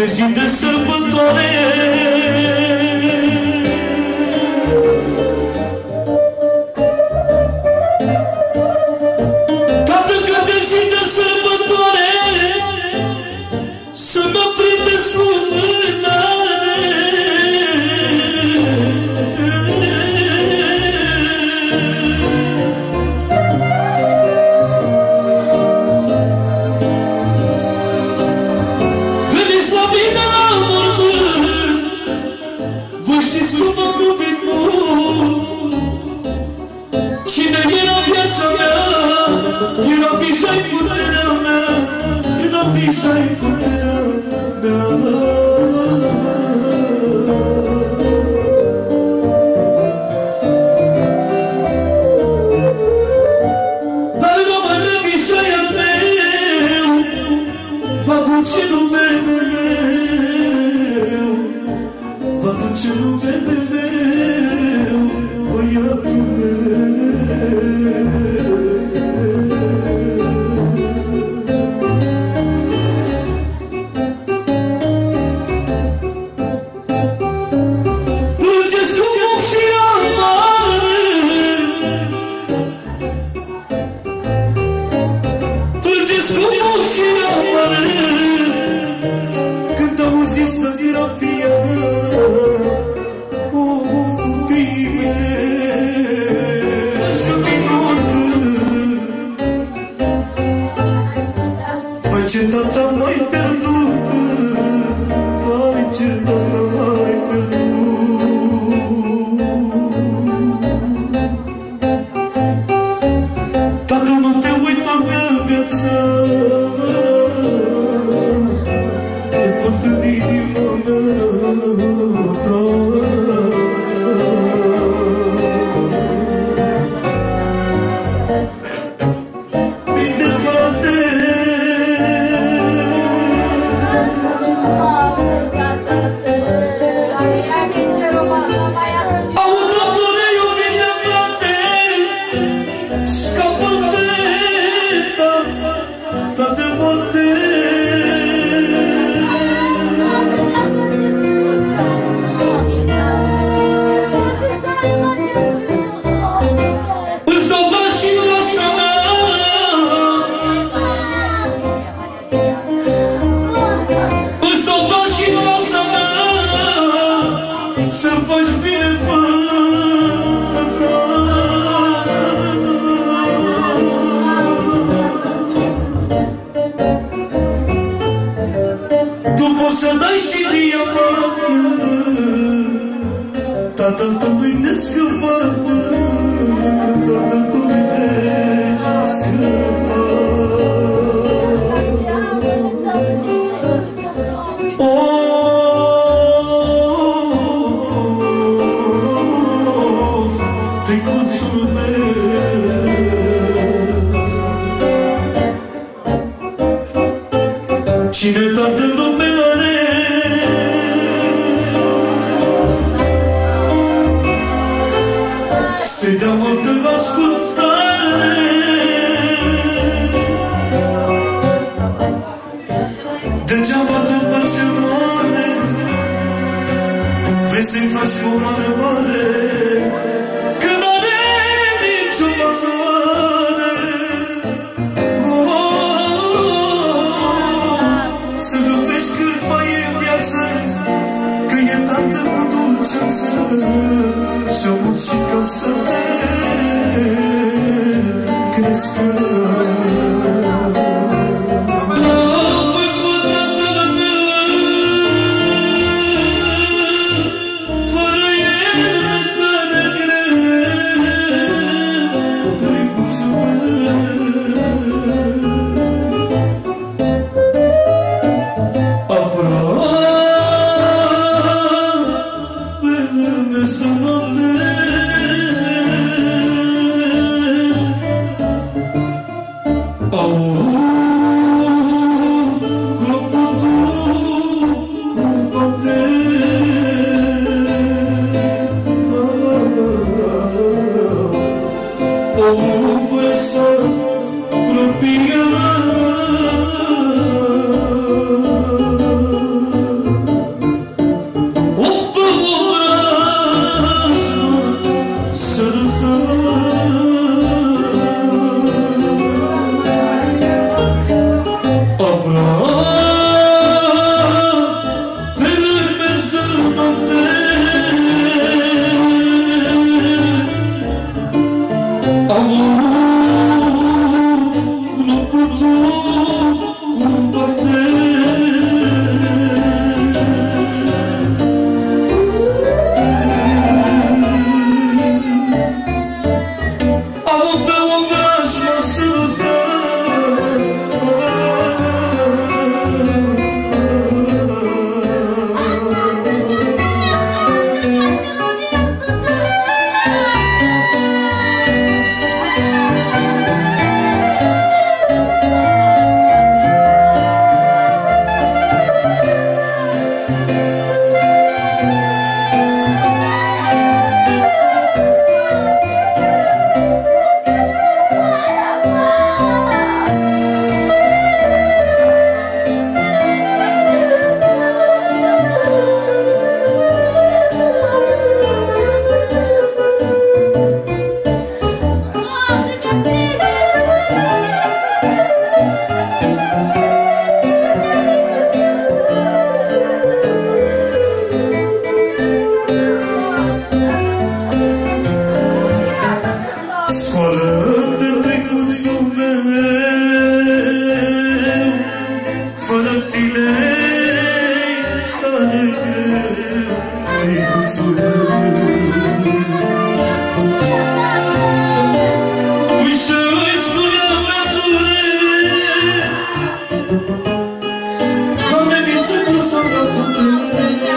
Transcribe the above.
de zi de sărbătoare. Tată, că de zi de sărbătoare să mă prindeți cu vânare. Veniți la mine la mormânt, vă știți cum am iubit mult. Cine era viața mea, era Bijai puterea mea, era Bijai puterea mea. Dar numele Bijai al meu va duce numele meu, va duce numele meu, băiatul meu. Plângeți cu foc și amare, plângeți cu foc și amare, când auziți stăvirea fia, o copii mei, și minună. Vai ce tata m-ai pierdut, vai ce tata m-ai pierdut. Tată, nu te uită pe viața, te port în inima mea. Bine, frate, au tratore iubite, frate, scapă-te, tata de moarte. Îți dau bani și casa mea, îți dau bani și casa mea, să-mi faci bine până ta. Tu poți să dai și diamante, tatăl tău nu-i de scăpat, tatăl tău nu-i de scăpat. Of, tăicuțul meu, cine toată lumea are, să-i dea multă ascultare. Degeaba te face mare, vrei să-i faci cu mare mare, că n-are nicio valoare. Să iubești cât mai e în viață, că e tată cu dulceață, și-a muncit ca să te crească. Fără el mi-e tare greu, drăguțul meu. Aproape mi-e să noapte, zile tare greu, micuțul meu. Ui să-i spuneam la durere, Doamne, mi se dusă la fundere,